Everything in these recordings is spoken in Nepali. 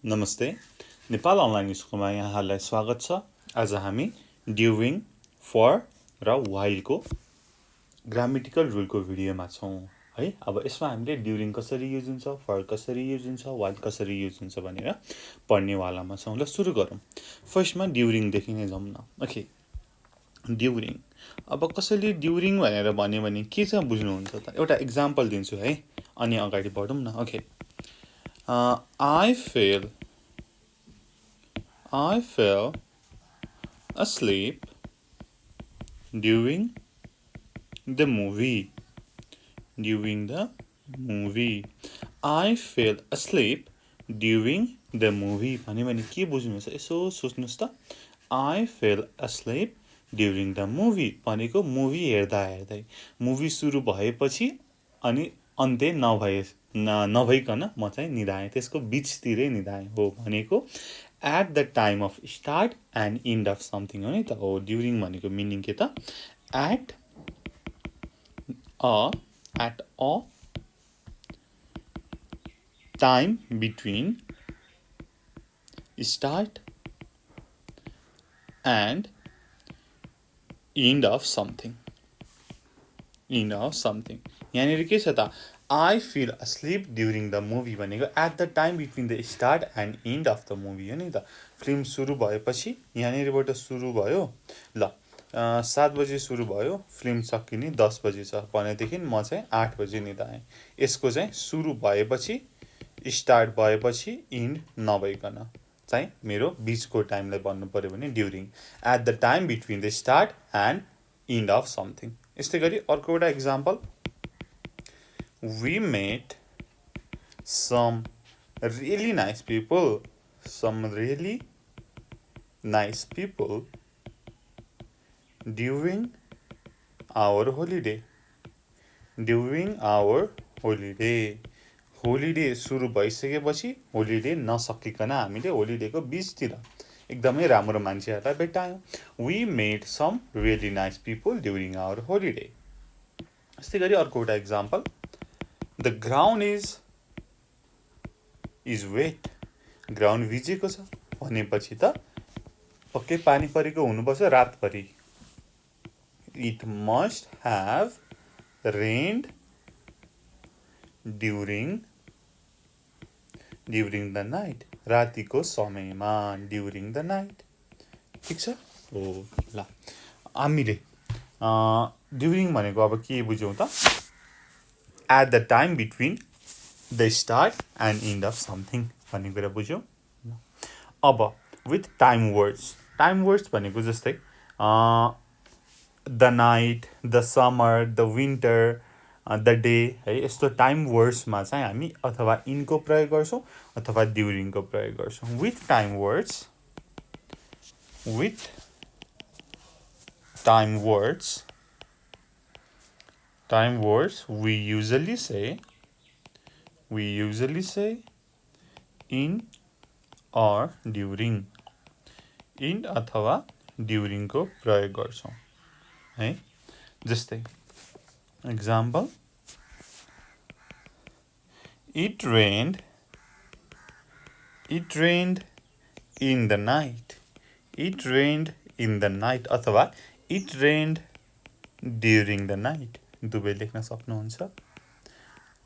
नमस्ते नेपाल अनलाइन स्कुलमा यहाँहरूलाई स्वागत छ। आज हामी ड्युरिङ, फर र व्हाइलको ग्रामेटिकल रुलको भिडियोमा छौँ है। अब यसमा हामीले ड्युरिङ कसरी युज हुन्छ, फर कसरी युज हुन्छ, व्हाइल कसरी युज हुन्छ भनेर पढ्नेवालामा छौँ। ल सुरु गरौँ। फर्स्टमा ड्युरिङदेखि नै जाउँ न। Okay, during. अब कसैले ड्युरिङ भनेर भन्यो भने के चाहिँ बुझ्नुहुन्छ त? एउटा इक्जाम्पल दिन्छु है, अनि अगाडि बढौँ न। Okay, I fell asleep during the movie. I fell asleep during the movie भन्यो भने के बुझ्नुहुन्छ? यसो सोच्नुहोस् त। I fell asleep during the movie भनेको मुभी हेर्दा हेर्दै, मुभी सुरु भएपछि अनि अन्त्य नभइकन म चाहिँ निदाएँ, त्यसको बिचतिरै निदाएँ हो भनेको at the time of start and end of something हो नि त। हो ड्युरिङ भनेको मिनिङ के त? at a time between start and end of something. यहाँनिर के छ त? I fell asleep during the movie भनेको at the time between the start and end of the movie हो नि त। फिल्म सुरु भएपछि यहाँनिरबाट सुरु भयो, ल 7 बजे सुरु भयो, फिल्म सकिने 10 बजे छ भनेदेखि म चाहिँ 8 बजे निदाएँ। यसको चाहिँ सुरु भएपछि, स्टार्ट भएपछि, इन्ड नभइकन चाहिँ मेरो बिचको टाइमलाई भन्नु पर्यो भने during, at the time between the start and end of something. यस्तै गरी अर्को एउटा example, we met some really nice people during our holiday. Holiday सुरु भइसकेपछि होलिडे नसकिकन हामीले होलिडेको बिचतिर एकदमै राम्रो मान्छेहरूलाई भेटायौँ। We met some really nice people during our holiday. यस्तै गरी अर्को एउटा example, the ground is wet. Ground भिजेको छ भनेपछि त पक्कै पानी परेको हुनुपर्छ रातभरि। It must have rained during the night. रातिको समयमा, during the night. ठिक छ? हो ल, हामीले ड्युरिङ भनेको अब के बुझ्यौँ त? At the time between the start and end of something भन्ने कुरा बुझ्यौँ। अब विथ टाइम वर्ड्स भनेको जस्तै the night, the summer, the winter, the day है, यस्तो टाइम वर्ड्समा चाहिँ हामी अथवा इनको प्रयोग गर्छौँ अथवा ड्युरिङको प्रयोग गर्छौँ। With time words we usually say in or during, in अथवा ड्युरिङको प्रयोग गर्छौँ है। जस्तै example, it rained in the night. अथवा it rained during the night, दुवै लेख्न सक्नुहुन्छ।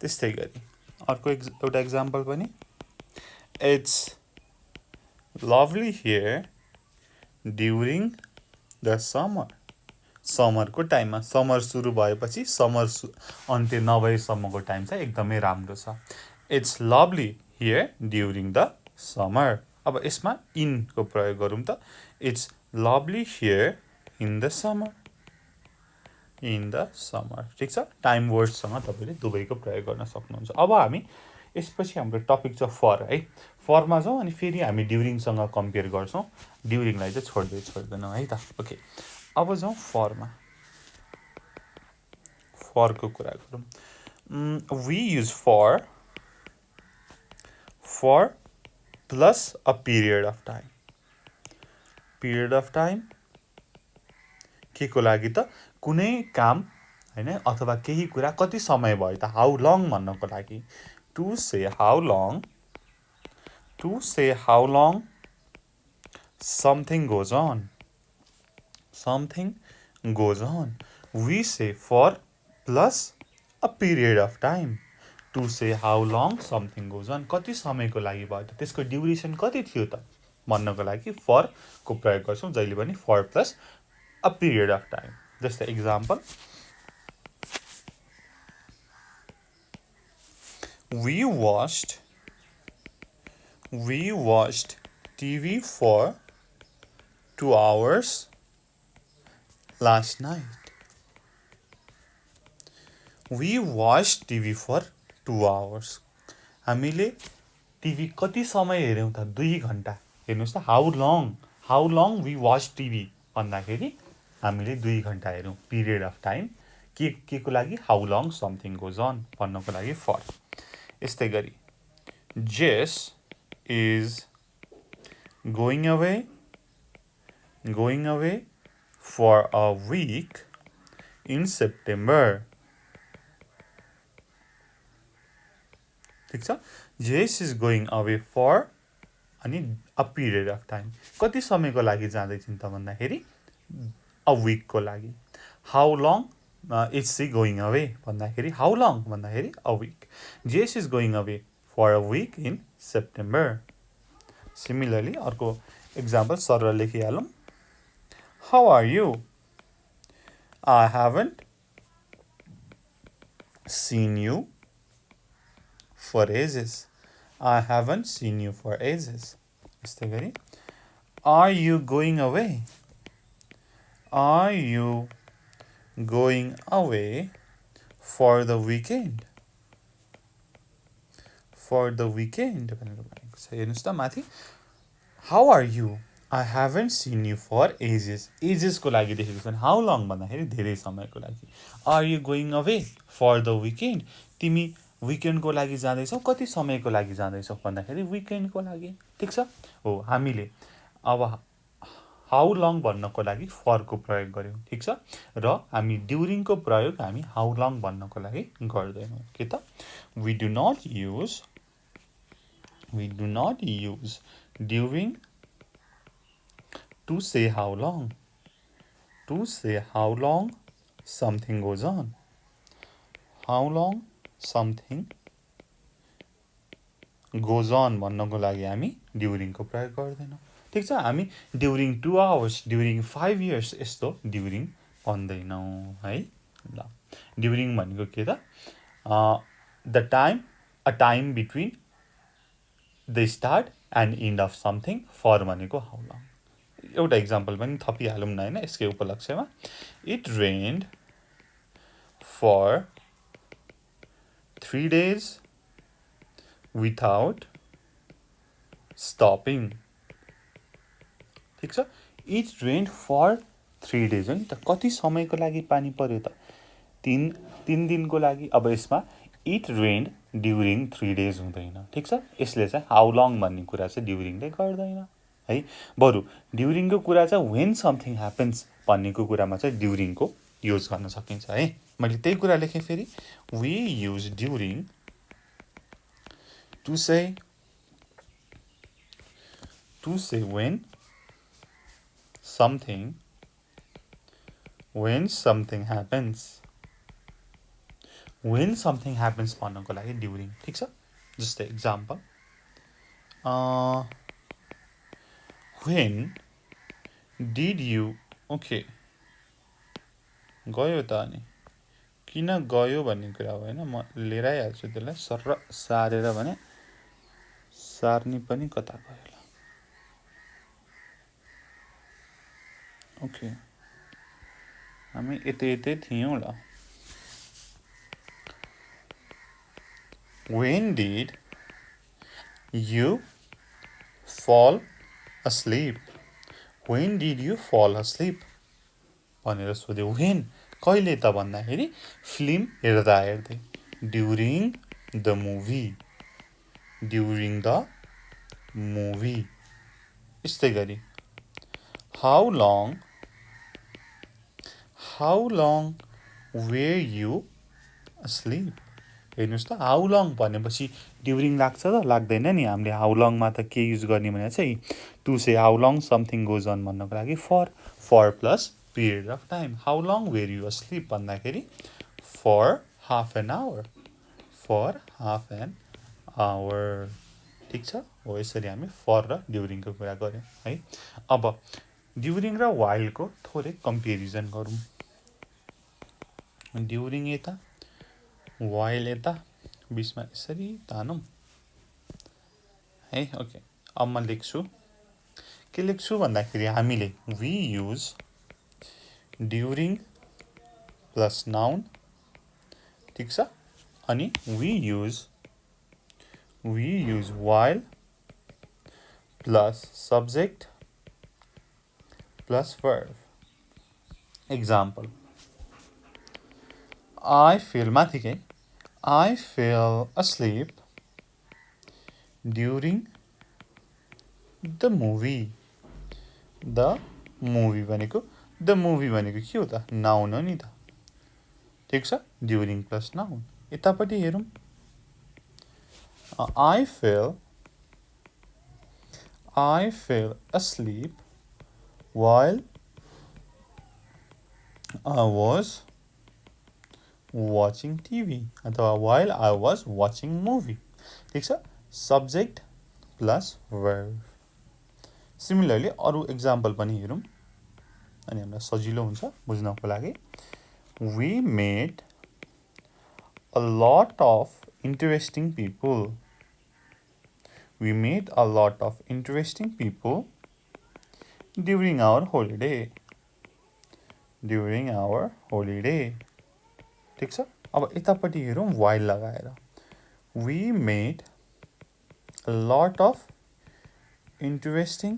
त्यस्तै गरी अर्को एउटा एक्जाम्पल पनि, it's lovely here during the summer. समरको टाइममा, समर सुरु भएपछि समर अन्त्य नभएसम्मको टाइम चाहिँ एकदमै राम्रो छ। It's lovely here during the summer. अब यसमा इनको प्रयोग गरौँ त, it's lovely here in the summer. ठिक छ? टाइम वर्ड्ससँग तपाईँले दुवैको प्रयोग गर्न सक्नुहुन्छ। अब हामी यसपछि हाम्रो टपिक छ फर है। फरमा जाउँ अनि फेरि हामी ड्युरिङसँग कम्पेयर गर्छौँ, ड्युरिङलाई चाहिँ छोड्दैनौँ है त। ओके, अब जाउँ फरमा। फरको कुरा गरौँ। We use for plus a period of time के को लागि त? कुनै काम हैन अथवा केही कुरा कति समय भयो त, हाउ लङ भन्नको लागि। To say how long To say how long something goes on. Something goes on. We say for plus a period of time. To say how long something goes on. कति समयको लागि भयो त त्यसको ड्युरेसन कति थियो त भन्नको लागि for को प्रयोग गर्छौं जहिले पनि for plus a period of time. Just an example. We watched TV for 2 hours last night. We watched TV for 2 hours. हामीले टिभी कति समय हेर्यौं त 2 घण्टा हेर्नुस् त how long we watched TV भन्दाखेरि हामीले 2 घण्टा हेर्यौं पिरियड अफ टाइम के को लागि how long something goes on भन्नको लागि for. यस्तै गरी Jess is going away for a week in September. ठीक छ Jess is going away for अनि a period of time. कति समयको लागि जाँदै छिन् त भन्दाखेरि a week को लागि. How long is she going away भन्दाखेरि how long भन्दाखेरि a week. Jess is going away for a week in September. Similarly अर्को example सरल लेखिहालौं. How are you? I haven't seen you for ages. I haven't seen you for ages. यस्तै गरी Are you going away? Are you going away for the weekend? For the weekend भनेर भनेको छ हेर्नुस् त माथि How are you? I haven't seen you for ages. Ages को लागि लेखेको छ how long भन्दाखेरि धेरै समयको लागि. Are you going away for the weekend? तिमी विकेन्ड को लागि जाँदैछौ कति समयको लागि जाँदैछौ भन्दाखेरि विकेन्ड को लागि. ठीक छ हो हामीले अब how long भन्नको लागि for को प्रयोग गर्यौं. ठीक छ र हामी during को प्रयोग हामी how long भन्नको लागि गर्दैनौं के त we do not use during to say how long. To say how long something goes on. How long something goes on भन्नको लागि हामी during को प्रयोग गर्दैनौं. ठीक छ हामी during 2 hours during 5 years यस्तो during भन्दैनौं है. ल during भनेको के त the time a time between the start and end of something. For भनेको how long. एउटा एक्जाम्पल पनि थपिहालौं न हैन यसकै उपलक्ष्यमा. It rained for 3 days without stopping. ठीक छ It rained for 3 days हो नि त कति समयको लागि पानी पर्यो त 3 दिनको लागि. अब यसमा it rained during 3 days हुँदैन. ठीक छ यसले चाहिँ how long भन्ने कुरा चाहिँ during ले गर्दैन है. बरु during को कुरा चाहिँ when something happens भन्नेको कुरामा चाहिँ during को युज गर्न सकिन्छ है. मैले त्यही कुरा लेखे फेरि we use during to say when something happens. When something happens भन्नको लागि during. ठीक छ जस्तै example when did you okay गयो त अनि किन गयो भन्ने कुरा हो हैन म लिएर आइहाल्छु त्यसलाई सर सारेर भने सार्नी पनि कता गयो ल ओके हामी यतै थियौं ल. When did you fall asleep? When did you fall asleep? भनेर सोध्यो. When कहिले त भन्दाखेरि फिल्म हेर्दा हेर्दै during the movie. During the movie. यस्तै गरी how long were you asleep? हेर्नुस् त हाउ लङ भनेपछि ड्युरिङ लाग्छ त लाग्दैन नि हामीले हाउ लङमा त के युज गर्ने भने चाहिँ to say how long something goes on भन्नको लागि for plus period of time how long were you asleep भन्दाखेरि फर हाफ एन आवर ठिक छ हो यसरी हामी फर र ड्युरिङको कुरा गऱ्यौँ है अब ड्युरिङ र वाइलको थोरै कम्पेरिजन गरौँ ड्युरिङ यता वाइल यता बिचमा यसरी तानौँ है ओके अब म लेख्छु के लेख्छु भन्दाखेरि हामीले we use during plus noun ठिक छ अनि we use while plus subject plus verb example I feel माथिकै I fell asleep during the movie भनेको द मुभी भनेको के हो त नाउन हो नि त ठिक छ ड्युरिङ प्लस नाउन यतापट्टि हेरौँ I fell asleep while I was watching TV अथवा while I was watching movie ठिक छ सब्जेक्ट प्लस verb सिमिलरली अरू एक्जाम्पल पनि हेरौँ अनि हामीलाई सजिलो हुन्छ बुझ्नको लागि we met a lot of interesting people during our holiday ठिक छ अब यतापट्टि हेरौँ while लगाएर we met a lot of interesting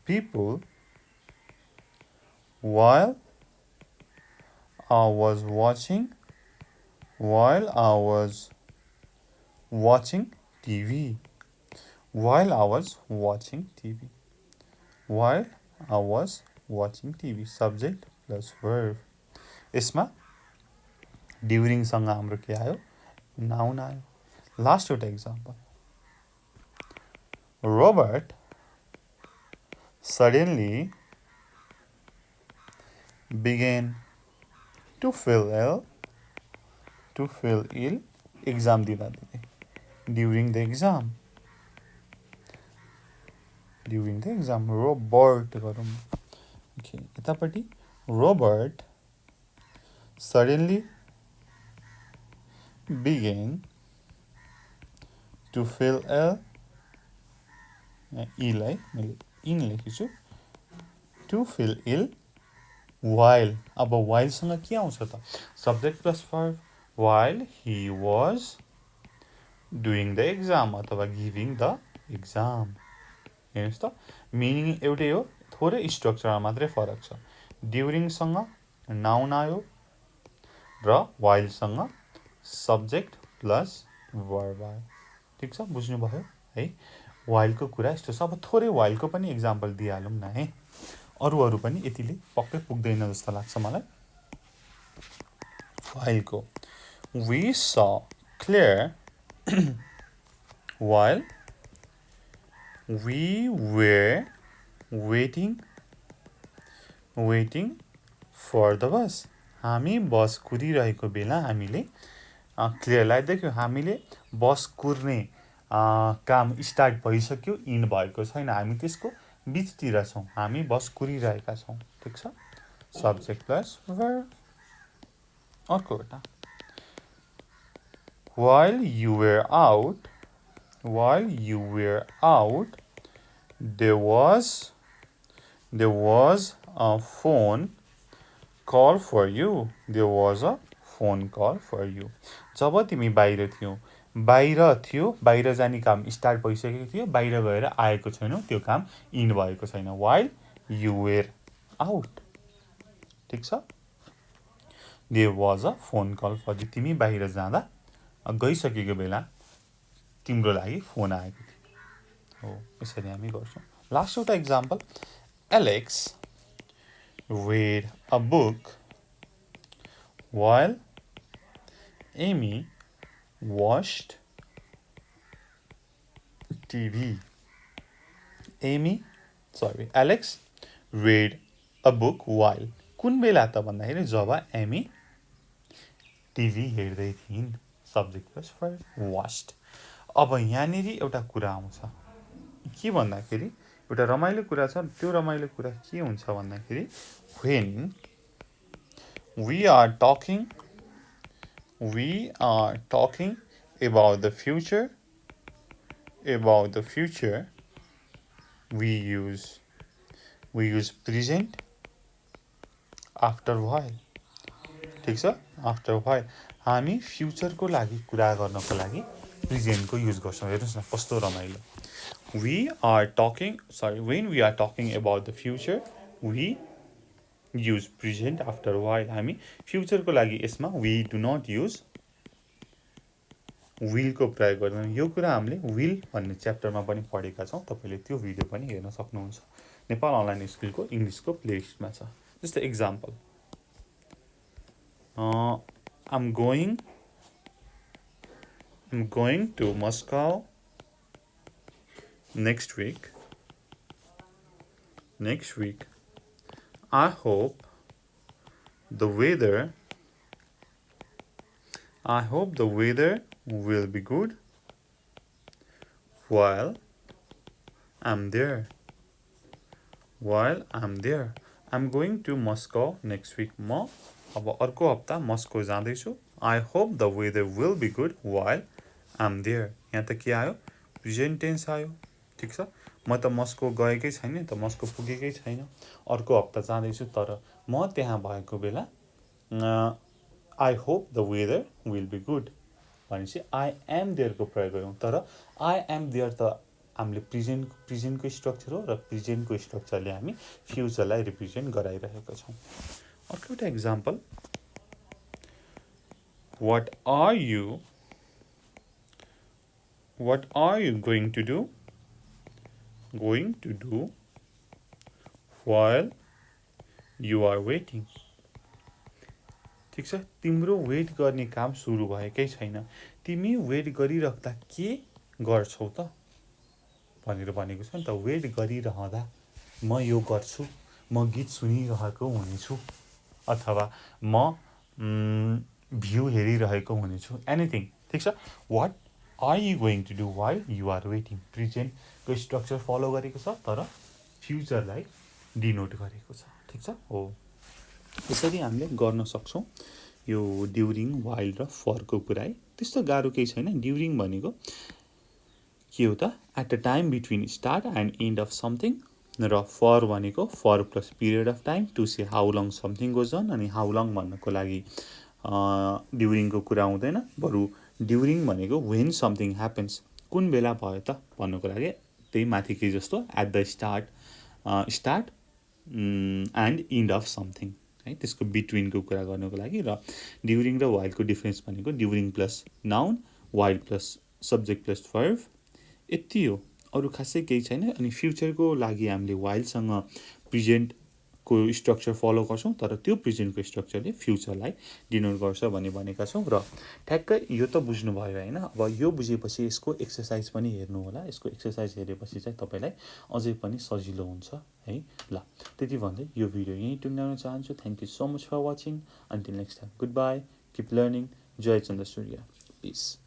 people while I was watching TV subject plus verb यसमा ड्युरिङसँग हाम्रो के आयो नाउन आयो लास्ट एउटा example Robert suddenly began to feel ill exam दिँदा during the exam Robert गरौँ ओके यतापट्टि Robert suddenly began to feel ill है मैले in लेखेछु to feel ill while अब while सँग के आउँछ त subject plus verb while he was doing the exam अथवा giving the exam हेर्नुस् त मिनिङ एउटै हो थोरै स्ट्रक्चरमा मात्रै फरक छ ड्युरिङसँग नाउन आयो र whileसँग सब्जेक्ट प्लस verb आयो ठिक छ बुझ्नुभयो है whileको कुरा यस्तो छ अब थोरै whileको पनि एक्जाम्पल दिइहालौँ न है अरू पनि यतिले पक्कै पुग्दैन जस्तो लाग्छ मलाई whileको we saw Claire while we were waiting for the bus हामी बस कुरिरहेको बेला हामीले क्लियरलाई देख्यौँ हामीले बस कुर्ने काम स्टार्ट भइसक्यो इन भएको छैन हामी त्यसको बिचतिर छौँ हामी बस कुरिरहेका छौँ ठिक छ सब्जेक्ट प्लस verb अर्को एउटा while you were out there was a phone call for you जब तिमी बाहिर जाने काम स्टार्ट भइसकेको थियो बाहिर गएर आएको छैनौ त्यो काम इन भएको छैन while you were out ठिक छ there was a phone call for you तिमी बाहिर जाँदा गइसकेको बेला तिम्रो लागि फोन आएको थियो हो यसरी हामी गर्छौँ लास्ट एउटा example Alex read a book while Amy watched TV. Alex read a book while. कुन बेला त भन्दाखेरि जब एमी टिभी हेर्दै थिइन्. Subject plus for vast. अब यहाँनिर एउटा कुरा आउँछ के भन्दाखेरि एउटा रमाइलो कुरा छ. त्यो रमाइलो कुरा के हुन्छ भन्दाखेरि when we are talking about the future we use present after while. ठीक छ. आफ्टर while हामी फ्युचरको लागि कुरा गर्नको लागि प्रेजेन्टको युज गर्छौँ. हेर्नुहोस् न कस्तो रमाइलो. when we are talking about the future we use present after while. हामी फ्युचरको लागि यसमा we do not use will को प्रयोग गर्दैनौँ. यो कुरा हामीले will भन्ने च्याप्टरमा पनि पढेका छौँ. तपाईँले त्यो भिडियो पनि हेर्न सक्नुहुन्छ. नेपाल अनलाइन स्कुलको इङ्ग्लिसको प्लेलिस्टमा छ. जस्तै example I'm going to Moscow next week. I hope the weather will be good while I'm there. I'm going to Moscow next week. म अब अर्को हप्ता मस्को जाँदैछु. I hope the weather will be good while I'm there. यहाँ त के आयो? प्रेजेन्ट टेन्स आयो. ठिक छ. म त मस्को गएकै छैन त मस्को पुगेकै छैन. अर्को हप्ता जाँदैछु तर म त्यहाँ भएको बेला I hope the weather will be good भनेपछि I am there को प्रयोग गरौँ. तर I am there त हामीले प्रेजेन्टको स्ट्रक्चर हो र प्रेजेन्टको स्ट्रक्चरले हामी फ्युचरलाई रिप्रेजेन्ट गराइरहेका छौँ. अर्को एउटा example what are you going to do while you are waiting. ठिक छ. तिम्रो वेट गर्ने काम सुरु भएकै छैन. तिमी वेट गरिराख्दा के गर्छौ त भनेर भनेको छ नि त. वेट गरिरहँदा म यो गर्छु, म गीत सुनिरहेको हुनेछु अथवा म भ्यू हेरिरहेको हुनेछु. एनिथिङ. ठिक छ. What are you going to do while you are waiting. प्रेजेन्टको स्ट्रक्चर फलो गरेको छ तर फ्युचरलाई डिनोट गरेको छ. ठिक छ. हो यसरी हामीले गर्न सक्छौँ यो ड्युरिङ वाइल र फरको कुरा है. त्यस्तो गाह्रो केही छैन. ड्युरिङ भनेको के हो त at a time between start and end of something र फर भनेको for plus period of time to say how long something goes on. अनि हाउ लङ भन्नको लागि ड्युरिङको कुरा हुँदैन. बरु ड्युरिङ भनेको वेन समथिङ ह्यापन्स कुन बेला भयो त भन्नको लागि त्यही माथिकै जस्तो at the start and end of something है. त्यसको बिट्विनको कुरा गर्नको लागि. र ड्युरिङ र वाइलको डिफ्रेन्स भनेको during plus noun while plus subject plus verb यति हो. अरू खासै केही छैन. अनि फ्युचरको लागि हामीले वाइलसँग प्रेजेन्टको स्ट्रक्चर फलो गर्छौँ तर त्यो प्रेजेन्टको स्ट्रक्चरले फ्युचरलाई डिनोट गर्छ भनेका छौँ. र ठ्याक्कै यो त बुझ्नुभयो होइन. अब यो बुझेपछि यसको एक्सर्साइज पनि हेर्नु होला. यसको एक्सर्साइज हेरेपछि चाहिँ तपाईँलाई अझै पनि सजिलो हुन्छ है. ल त्यति भन्दै यो भिडियो यहीँ टुङ्ग्याउन चाहन्छु. Thank you so much for watching. Until next time good bye. Keep learning. Jai Chandra Surya. Piece.